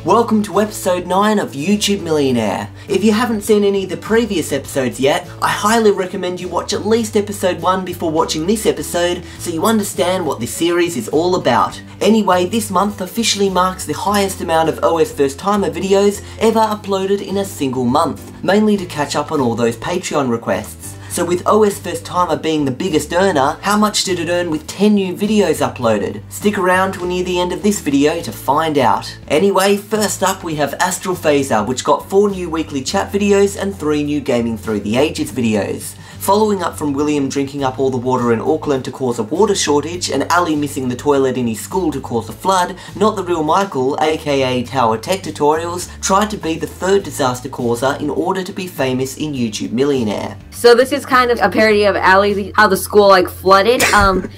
Welcome to episode 9 of YouTube Millionaire. If you haven't seen any of the previous episodes yet, I highly recommend you watch at least episode 1 before watching this episode so you understand what this series is all about. Anyway, this month officially marks the highest amount of OSFirstTimer videos ever uploaded in a single month, mainly to catch up on all those Patreon requests. So with OSFirstTimer being the biggest earner, how much did it earn with 10 new videos uploaded? Stick around till near the end of this video to find out. Anyway, first up we have AstralPhaser, which got 4 new weekly chat videos and 3 new Gaming Through the Ages videos. Following up from William drinking up all the water in Auckland to cause a water shortage, and Ali missing the toilet in his school to cause a flood, Not the Real Michael, aka Tower Tech Tutorials, tried to be the third disaster causer in order to be famous in YouTube Millionaire. So this is kind of a parody of Ali, how the school flooded.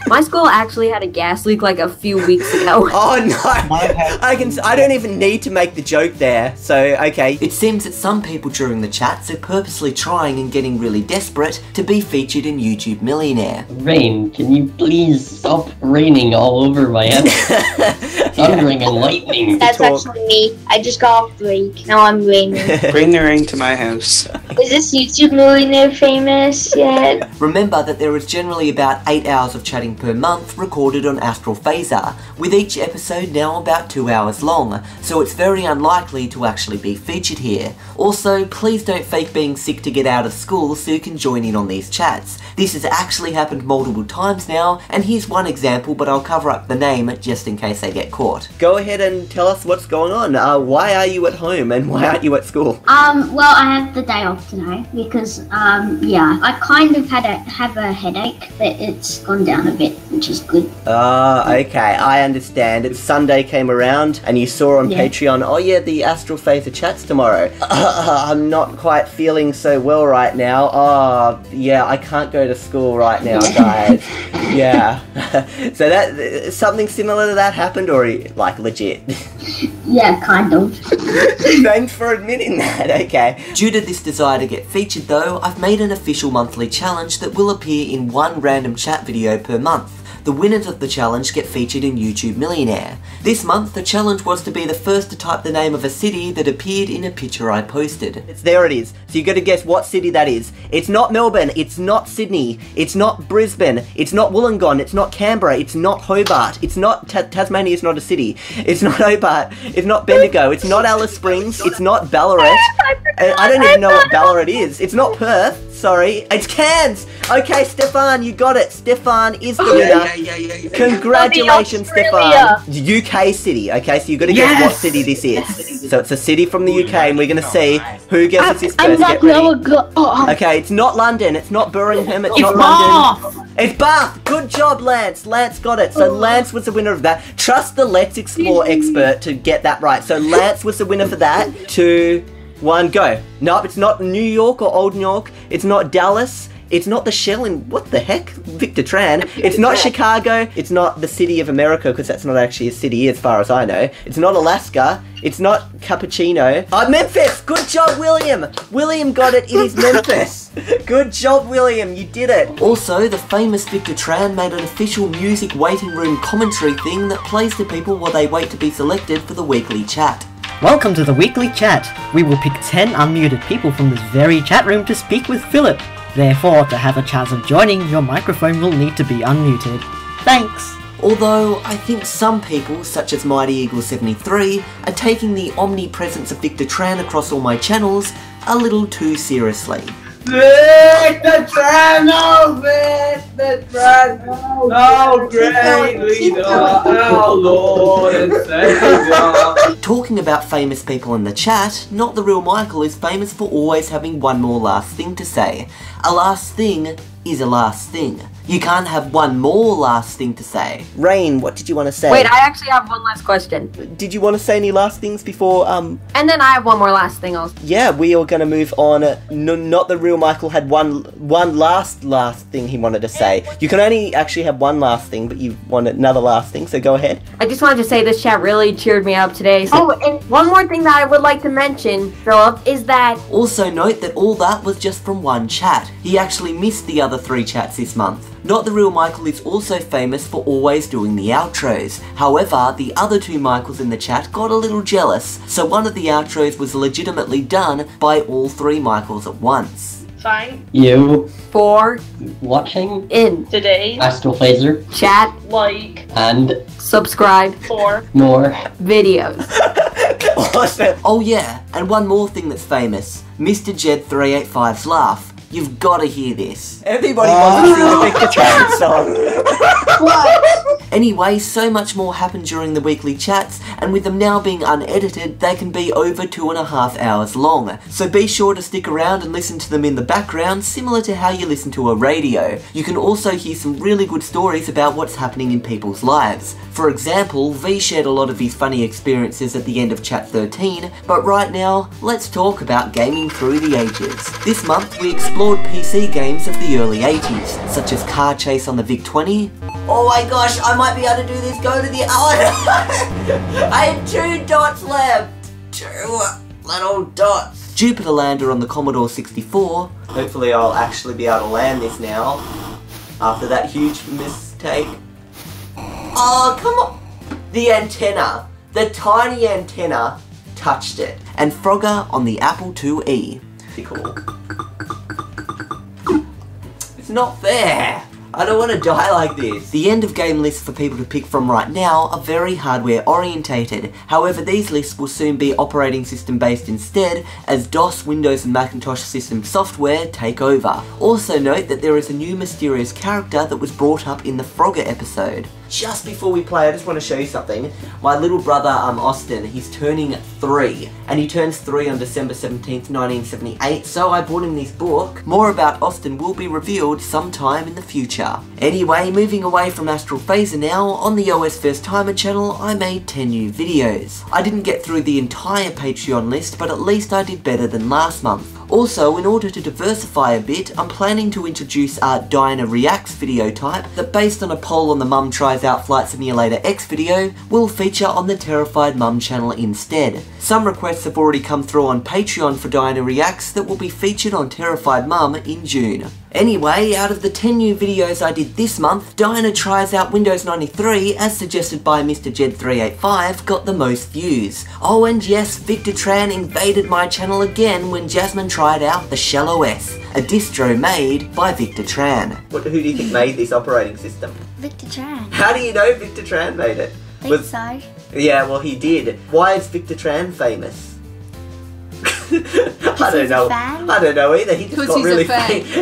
My school actually had a gas leak a few weeks ago. Oh no! I don't even need to make the joke there, so okay. It seems that some people during the chats are purposely trying and getting really desperate to be featured in YouTube Millionaire. Rain, can you please stop raining all over my head? Thundering and lightning. That's actually me. I just got off break. Now I'm raining. Bring the rain to my house. Is this YouTube Millionaire famous yet? Remember that there is generally about 8 hours of chatting per month recorded on AstralPhaser, with each episode now about 2 hours long, so it's very unlikely to actually be featured here. Also, please don't fake being sick to get out of school so you can join in on these chats. This has actually happened multiple times now, and here's one example, but I'll cover up the name just in case they get caught. Go ahead and tell us what's going on. Why are you at home and why aren't you at school? Well, I have the day off today because, yeah, I kind of have a headache, but it's gone down a bit, which is good. Okay, I understand. Sunday came around and you saw on Patreon, oh yeah, the AstralPhaser chat's tomorrow. I'm not quite feeling so well right now. Oh, yeah, I can't go to school right now, guys. Yeah. So that, something similar to that happened, or legit? Yeah, kind of. Thanks for admitting that, okay. Due to this desire to get featured though, I've made an official monthly challenge that will appear in one random chat video per month. The winners of the challenge get featured in YouTube Millionaire. This month, the challenge was to be the first to type the name of a city that appeared in a picture I posted. There it is. So you gotta guess what city that is. It's not Melbourne, it's not Sydney, it's not Brisbane, it's not Wollongong, it's not Canberra, it's not Hobart, it's not Tasmania is not a city, it's not Hobart, it's not Bendigo, it's not Alice Springs, it's not Ballarat. I don't even know what Ballarat is. It's not Perth. Sorry, it's Cairns! Okay, Stefan, you got it. Stefan is the winner. Yeah. Congratulations, Stefan. UK city, okay, so you got to guess what city this is. So it's a city from the UK, and we're going to see who guesses this first. Get ready. Okay, it's not London, it's not Birmingham, it's not London. It's Bath! Good job, Lance. Lance got it. So Lance was the winner of that. Trust the Let's Explore expert to get that right. So Lance was the winner for that. 2, 1, go. Nope, it's not New York or Old New York. It's not Dallas. It's not the Shell in, what the heck? Victor Tran. It's not Chicago. It's not the City of America, because that's not actually a city as far as I know. It's not Alaska. It's not Cappuccino. Memphis! Good job, William! William got it, it is Memphis! Good job, William, you did it! Also, the famous Victor Tran made an official music waiting room commentary thing that plays to people while they wait to be selected for the weekly chat. Welcome to the weekly chat. We will pick 10 unmuted people from this very chat room to speak with Philip. Therefore, to have a chance of joining, your microphone will need to be unmuted. Thanks! Although, I think some people, such as Mighty Eagle 73, are taking the omnipresence of Victor Tran across all my channels a little too seriously. Victor Tran, no, Victor Tran, no, great leader, our Lord and Savior. Talking about famous people in the chat, Not the Real Michael is famous for always having one more last thing to say. A last thing is a last thing. You can't have one more last thing to say. Rain, what did you want to say? Wait, I actually have one last question. Did you want to say any last things before, And then I have one more last thing also. Yeah, we are going to move on. Not the Real Michael had one last thing he wanted to say. You can only actually have one last thing, but you want another last thing, so go ahead. I just wanted to say this chat really cheered me up today. So and one more thing that I would like to mention, Philip, is that... Also note that all that was just from one chat. He actually missed the other 3 chats this month. Not the Real Michael is also famous for always doing the outros. However, the other two Michaels in the chat got a little jealous, so one of the outros was legitimately done by all three Michaels at once. Fine. You For watching in Today. AstralPhaser chat Like. and subscribe For. more videos. Awesome. Oh yeah, and one more thing that's famous. Mr. Jed 385's laugh. You've got to hear this. Everybody wants to sing the Victor Tran song. What? Anyway, so much more happened during the weekly chats, and with them now being unedited, they can be over 2.5 hours long. So be sure to stick around and listen to them in the background, similar to how you listen to a radio. You can also hear some really good stories about what's happening in people's lives. For example, V shared a lot of his funny experiences at the end of Chat 13, but right now, let's talk about gaming through the ages. This month, we explored PC games of the early 80s, such as Car Chase on the VIC-20. Oh my gosh, I might be able to do this, go to the... Oh, I had 2 dots left! 2 little dots. Jupiter Lander on the Commodore 64. Hopefully I'll actually be able to land this now, after that huge mistake. Oh, come on! The antenna, the tiny antenna, touched it. And Frogger on the Apple IIe. Pretty cool. It's not fair! I don't want to die like this. The end of game lists for people to pick from right now are very hardware orientated. However, these lists will soon be operating system based instead, as DOS, Windows and Macintosh system software take over. Also note that there is a new mysterious character that was brought up in the Frogger episode. Just before we play, I just want to show you something. My little brother, Austin, he's turning 3, and he turns 3 on December 17th, 1978, so I bought him this book. More about Austin will be revealed sometime in the future. Anyway, moving away from AstralPhaser now, on the OSFirstTimer channel, I made 10 new videos. I didn't get through the entire Patreon list, but at least I did better than last month. Also, in order to diversify a bit, I'm planning to introduce our Dinah Reacts video type that, based on a poll on the Mum Tries Out Flight Simulator X video, will feature on the Terrified Mum channel instead. Some requests have already come through on Patreon for Dinah Reacts that will be featured on Terrified Mum in June. Anyway, out of the 10 new videos I did this month, Dinah Tries Out Windows 93, as suggested by Mr. Jed385, got the most views. Oh, and yes, Victor Tran invaded my channel again when Jasmine tried out the Shell OS, a distro made by Victor Tran. Who do you think made this operating system? Victor Tran. How do you know Victor Tran made it? Think so. Yeah, well he did. Why is Victor Tran famous? I don't know. I don't know either. He just got really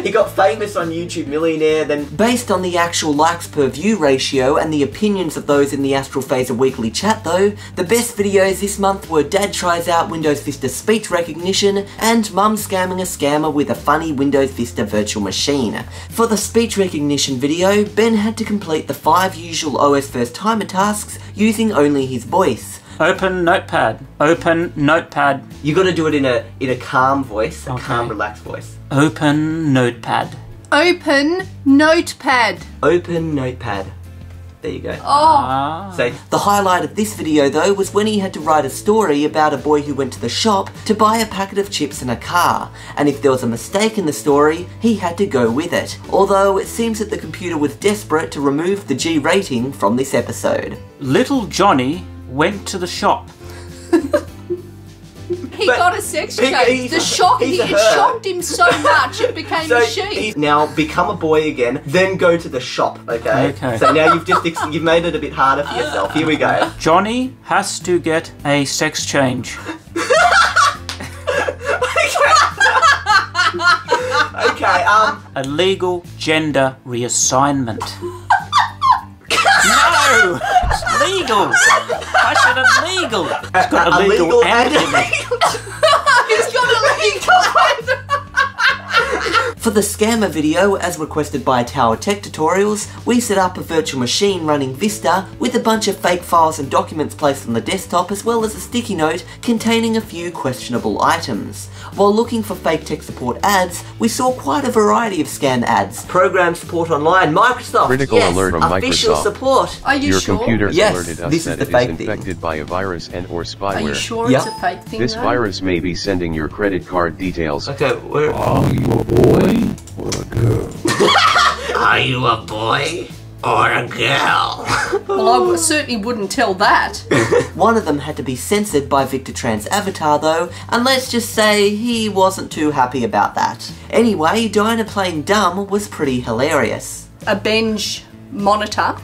he got famous on YouTube Millionaire. Then, based on the actual likes per view ratio and the opinions of those in the AstralPhaser weekly chat, though, the best videos this month were Dad Tries Out Windows Vista speech recognition and Mum scamming a scammer with a funny Windows Vista virtual machine. For the speech recognition video, Ben had to complete the 5 usual OSFirstTimer tasks using only his voice. Open Notepad. Open Notepad. You got to do it in a calm voice, a calm, relaxed voice. Open Notepad. Open Notepad. Open Notepad. There you go. Oh. So, the highlight of this video though was when he had to write a story about a boy who went to the shop to buy a packet of chips and a car, and if there was a mistake in the story, he had to go with it. Although it seems that the computer was desperate to remove the G rating from this episode. Little Johnny went to the shop. He got a sex change. The shock, it shocked him so much it became a she. Now become a boy again, then go to the shop, okay? So now you've made it a bit harder for yourself. Here we go. Johnny has to get a sex change. Okay, a legal gender reassignment. No! It's legal! I said illegal! It's got illegal and illegal. He's got illegal. For the scammer video, as requested by Tower Tech Tutorials, we set up a virtual machine running Vista with a bunch of fake files and documents placed on the desktop, as well as a sticky note containing a few questionable items. While looking for fake tech support ads, we saw quite a variety of scam ads. Program support online, Microsoft, critical yes, alert from official Microsoft. Support. Are you Your sure? computer Yes, alerted us this is that the it fake is thing. infected by a virus and or spyware. Are you sure it's a fake thing? This virus may be sending your credit card details. Okay, Are you a boy or a girl? Are you a boy or a girl? Well, I certainly wouldn't tell that. One of them had to be censored by Victor Tran's avatar though, and let's just say he wasn't too happy about that. Anyway, Dinah playing dumb was pretty hilarious. A Benj monitor.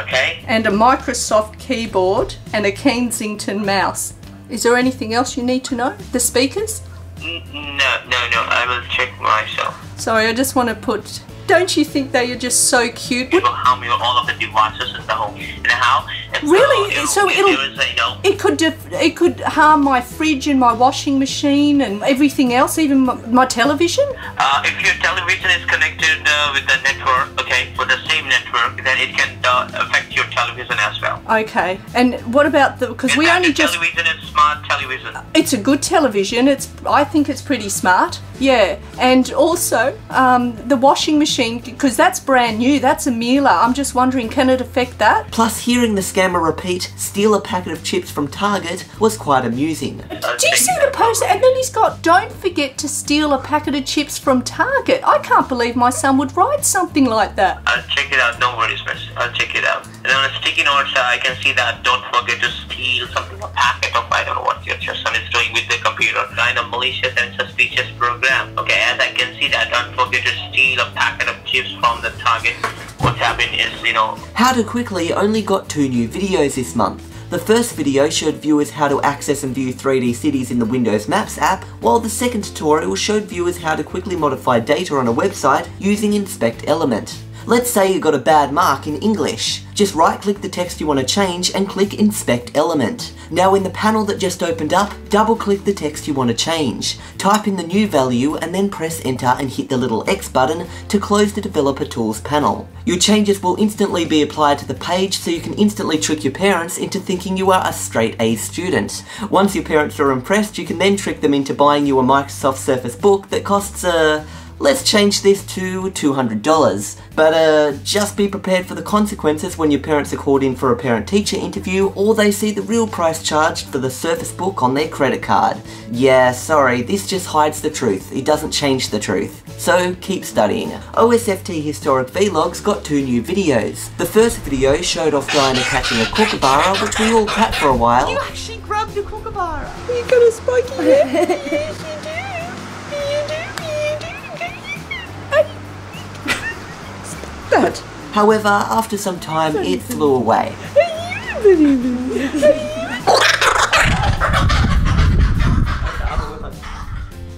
Okay. And a Microsoft keyboard and a Kensington mouse. Is there anything else you need to know? The speakers? No, I will check myself. Sorry, I just want to put... Don't you think they are just so cute? It will harm all of the devices in the home. And how? And Really? So it could harm my fridge and my washing machine and everything else, even my television? If your television is connected with the network, okay, with the same network, then it can affect your television as well. Okay. And what about the... Because we only just... television is smart television. It's a good television. I think it's pretty smart. Yeah. And also, the washing machine, because that's brand new, that's a Miele. I'm just wondering, can it affect that? Plus, hearing the scammer repeat, steal a packet of chips from Target was quite amusing. Do you see the post? And then he's got, don't forget to steal a packet of chips from Target. I can't believe my son would write something like that. I'll check it out, no worries, miss. I'll check it out. And on a sticky note, I can see that don't forget to steal something, a packet of, I don't know what your son is doing with the computer. Kind of malicious and suspicious program. Okay, as I can see that, don't forget to steal a packet of chips from the Target. What's happened is, How to Quickly only got 2 new videos this month. The first video showed viewers how to access and view 3D cities in the Windows Maps app, while the second tutorial showed viewers how to quickly modify data on a website using Inspect Element. Let's say you got a bad mark in English. Just right-click the text you want to change and click Inspect Element. Now in the panel that just opened up, double-click the text you want to change. Type in the new value and then press Enter and hit the little X button to close the Developer Tools panel. Your changes will instantly be applied to the page, so you can instantly trick your parents into thinking you are a straight A student. Once your parents are impressed, you can then trick them into buying you a Microsoft Surface Book that costs let's change this to $200. But just be prepared for the consequences when your parents are called in for a parent-teacher interview or they see the real price charged for the Surface Book on their credit card. Yeah, sorry, this just hides the truth. It doesn't change the truth. So keep studying. OSFT Historic Vlogs got 2 new videos. The first video showed off Dinah catching a kookaburra, which we all pat for a while. You actually grabbed a kookaburra. You got a spiky head. However, after some time, it flew away.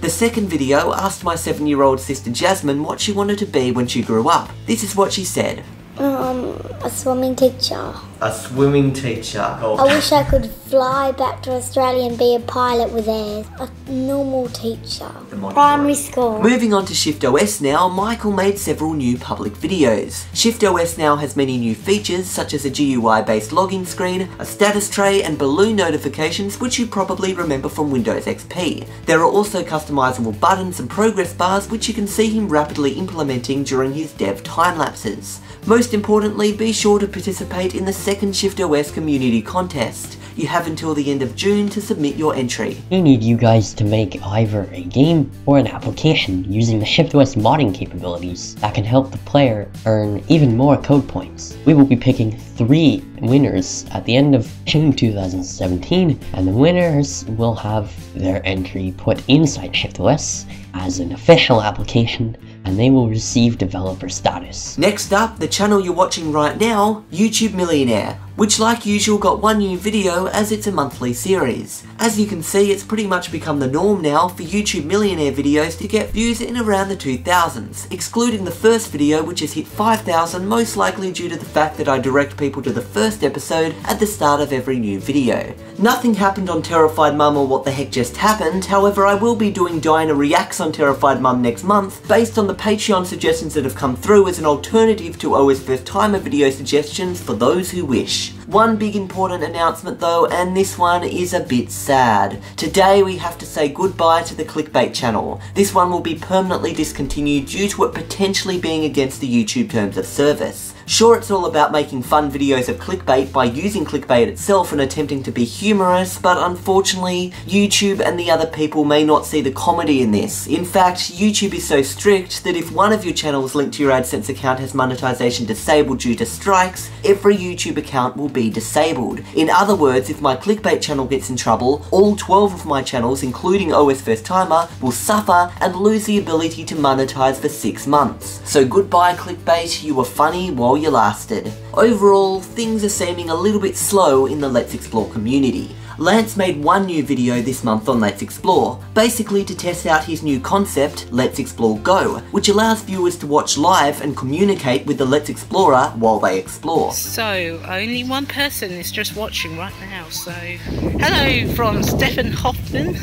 The second video asked my 7-year-old sister Jasmine what she wanted to be when she grew up. This is what she said. A swimming teacher. A swimming teacher. I wish I could fly back to Australia and be a pilot with theirs. A normal teacher. Primary school. Moving on to ShiftOS now, Michael made several new public videos. ShiftOS now has many new features such as a GUI-based login screen, a status tray and balloon notifications, which you probably remember from Windows XP. There are also customizable buttons and progress bars, which you can see him rapidly implementing during his dev time-lapses. Most importantly, be sure to participate in the second ShiftOS community contest. You have until the end of June to submit your entry. We need you guys to make either a game or an application using the ShiftOS modding capabilities that can help the player earn even more code points. We will be picking 3 winners at the end of June 2017, and the winners will have their entry put inside ShiftOS as an official application, and they will receive developer status. Next up, the channel you're watching right now, YouTube Millionaire, which like usual got 1 new video as it's a monthly series. As you can see, it's pretty much become the norm now for YouTube Millionaire videos to get views in around the 2000s, excluding the first video which has hit 5,000, most likely due to the fact that I direct people to the first episode at the start of every new video. Nothing happened on Terrified Mum or What the Heck Just Happened, however I will be doing Dinah Reacts on Terrified Mum next month, based on the Patreon suggestions that have come through as an alternative to OSFirstTimer video suggestions for those who wish. One big important announcement though, and this one is a bit sad. Today we have to say goodbye to the Clickbait channel. This one will be permanently discontinued due to it potentially being against the YouTube terms of service. Sure, it's all about making fun videos of clickbait by using clickbait itself and attempting to be humorous, but unfortunately, YouTube and the other people may not see the comedy in this. In fact, YouTube is so strict that if one of your channels linked to your AdSense account has monetization disabled due to strikes, every YouTube account will be disabled. In other words, if my clickbait channel gets in trouble, all 12 of my channels, including OSFirstTimer, will suffer and lose the ability to monetize for 6 months. So goodbye clickbait, you were funny while you lasted. Overall, things are seeming a little bit slow in the Let's Explore community. Lance made one new video this month on Let's Explore, basically to test out his new concept, Let's Explore Go, which allows viewers to watch live and communicate with the Let's Explorer while they explore. So, only one person is just watching right now, so hello from Stefan Hoffman.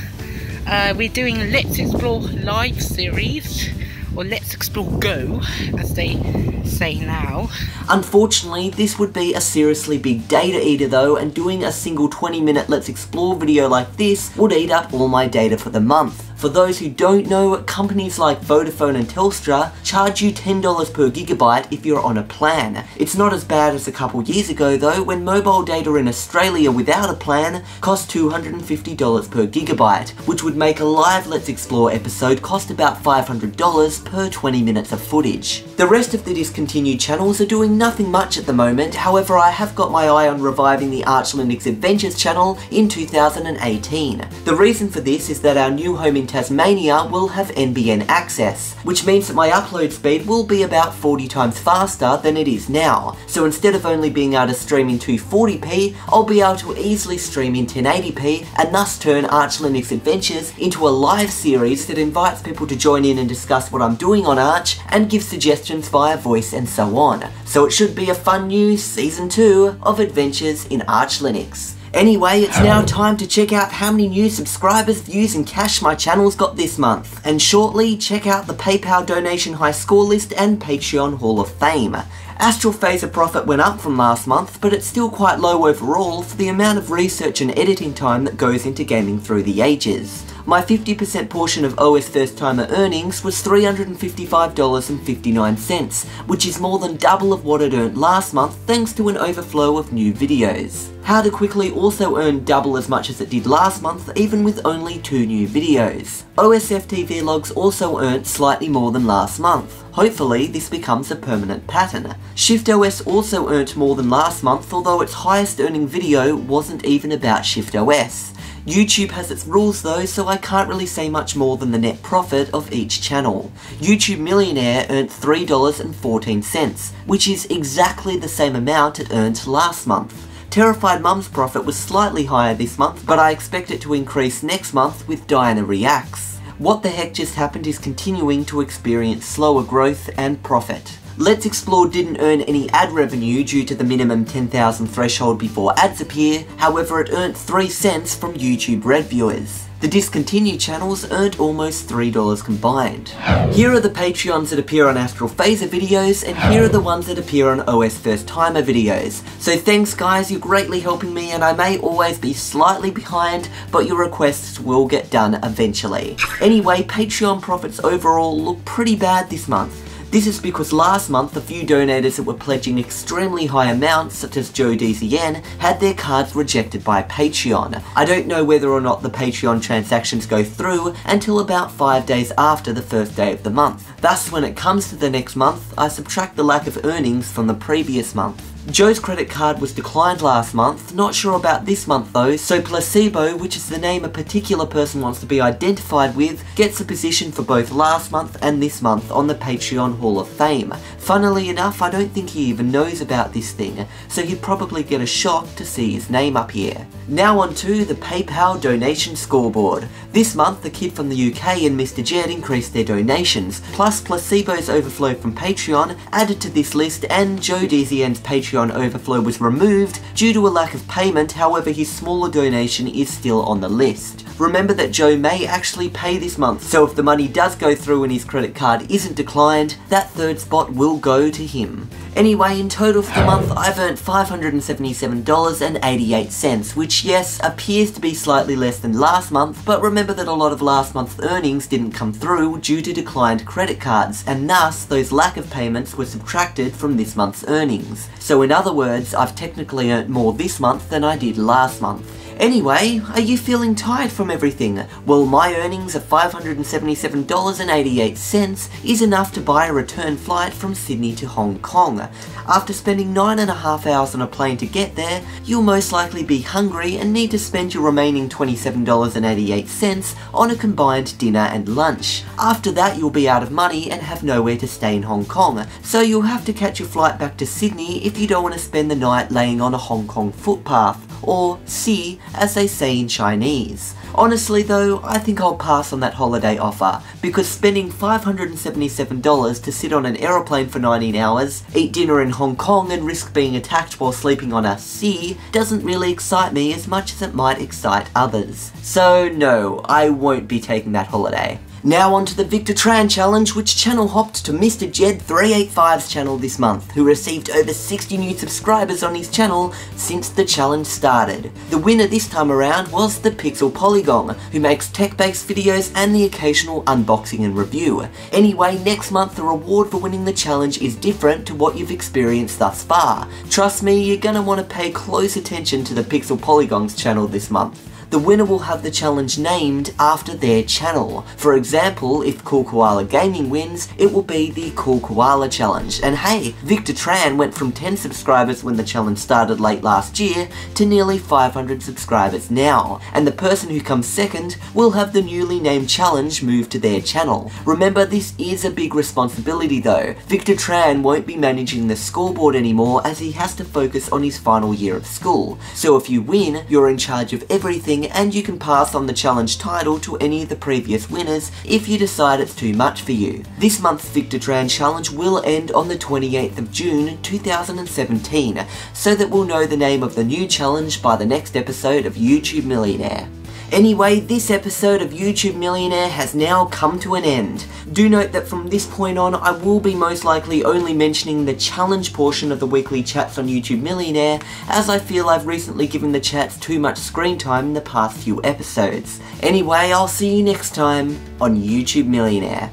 We're doing a Let's Explore live series, or Let's Explore Go, as they say now. Unfortunately, this would be a seriously big data eater though, and doing a single 20-minute Let's Explore video like this would eat up all my data for the month. For those who don't know, companies like Vodafone and Telstra charge you $10 per gigabyte if you're on a plan. It's not as bad as a couple years ago though, when mobile data in Australia without a plan cost $250 per gigabyte, which would make a live Let's Explore episode cost about $500 per 20 minutes of footage. The rest of the discontinued channels are doing nothing much at the moment, however I have got my eye on reviving the Arch Linux Adventures channel in 2018. The reason for this is that our new home in Tasmania will have NBN access, which means that my upload speed will be about 40 times faster than it is now. So instead of only being able to stream in 240p, I'll be able to easily stream in 1080p and thus turn Arch Linux Adventures into a live series that invites people to join in and discuss what I'm doing on Arch and give suggestions via voice and so on. So it should be a fun new Season 2 of Adventures in Arch Linux. Anyway, it's now time to check out how many new subscribers, views and cash my channel's got this month. And shortly, check out the PayPal donation high score list and Patreon Hall of Fame. AstralPhaser profit went up from last month, but it's still quite low overall for the amount of research and editing time that goes into gaming through the ages. My 50% portion of OSFirstTimer earnings was $355.59, which is more than double of what it earned last month thanks to an overflow of new videos. How to Quickly also earned double as much as it did last month, even with only 2 new videos. OSFTV logs also earned slightly more than last month. Hopefully this becomes a permanent pattern. ShiftOS also earned more than last month, although its highest earning video wasn't even about ShiftOS. YouTube has its rules though, so I can't really say much more than the net profit of each channel. YouTube Millionaire earned $3.14, which is exactly the same amount it earned last month. Terrified Mum's profit was slightly higher this month, but I expect it to increase next month with Diana Reacts. What the Heck Just Happened is continuing to experience slower growth and profit. Let's Explore didn't earn any ad revenue due to the minimum 10,000 threshold before ads appear, however it earned 3 cents from YouTube Red viewers. The discontinued channels earned almost $3 combined. Here are the Patreons that appear on AstralPhaser videos, and here are the ones that appear on OSFirstTimer videos. So thanks guys, you're greatly helping me, and I may always be slightly behind, but your requests will get done eventually. Anyway, Patreon profits overall look pretty bad this month. This is because last month a few donators that were pledging extremely high amounts, such as Joe DZN, had their cards rejected by Patreon. I don't know whether or not the Patreon transactions go through until about 5 days after the first day of the month. Thus, when it comes to the next month, I subtract the lack of earnings from the previous month. Joe's credit card was declined last month, not sure about this month though, so Placebo, which is the name a particular person wants to be identified with, gets a position for both last month and this month on the Patreon Hall of Fame. Funnily enough, I don't think he even knows about this thing, so he'd probably get a shock to see his name up here. Now on to the PayPal donation scoreboard. This month, the kid from the UK and Mr. Jed increased their donations, plus Placebo's overflow from Patreon added to this list, and Joe DZN's Patreon Patreon overflow was removed due to a lack of payment, however his smaller donation is still on the list. Remember that Joe may actually pay this month, so if the money does go through and his credit card isn't declined, that third spot will go to him. Anyway, in total for the month, I've earned $577.88, which yes, appears to be slightly less than last month, but remember that a lot of last month's earnings didn't come through due to declined credit cards, and thus those lack of payments were subtracted from this month's earnings. So in other words, I've technically earned more this month than I did last month. Anyway, are you feeling tired from everything? Well, my earnings of $577.88 is enough to buy a return flight from Sydney to Hong Kong. After spending 9.5 hours on a plane to get there, you'll most likely be hungry and need to spend your remaining $27.88 on a combined dinner and lunch. After that, you'll be out of money and have nowhere to stay in Hong Kong, so you'll have to catch your flight back to Sydney if you don't want to spend the night laying on a Hong Kong footpath, or si, as they say in Chinese. Honestly though, I think I'll pass on that holiday offer, because spending $577 to sit on an aeroplane for 19 hours, eat dinner in Hong Kong and risk being attacked while sleeping on a sea doesn't really excite me as much as it might excite others. So no, I won't be taking that holiday. Now on to the Victor Tran challenge, which channel hopped to Mr. Jed385's channel this month, who received over 60 new subscribers on his channel since the challenge started. The winner this time around was the Pixel Polygon, who makes tech-based videos and the occasional unboxing and review. Anyway, next month the reward for winning the challenge is different to what you've experienced thus far. Trust me, you're gonna want to pay close attention to the Pixel Polygon's channel this month. The winner will have the challenge named after their channel. For example, if Cool Koala Gaming wins, it will be the Cool Koala Challenge. And hey, Victor Tran went from 10 subscribers when the challenge started late last year to nearly 500 subscribers now. And the person who comes second will have the newly named challenge moved to their channel. Remember, this is a big responsibility though. Victor Tran won't be managing the scoreboard anymore as he has to focus on his final year of school. So if you win, you're in charge of everything and you can pass on the challenge title to any of the previous winners if you decide it's too much for you. This month's Victor Tran challenge will end on the 28th of June 2017, so that we'll know the name of the new challenge by the next episode of YouTube Millionaire. Anyway, this episode of YouTube Millionaire has now come to an end. Do note that from this point on, I will be most likely only mentioning the challenge portion of the weekly chats on YouTube Millionaire, as I feel I've recently given the chats too much screen time in the past few episodes. Anyway, I'll see you next time on YouTube Millionaire.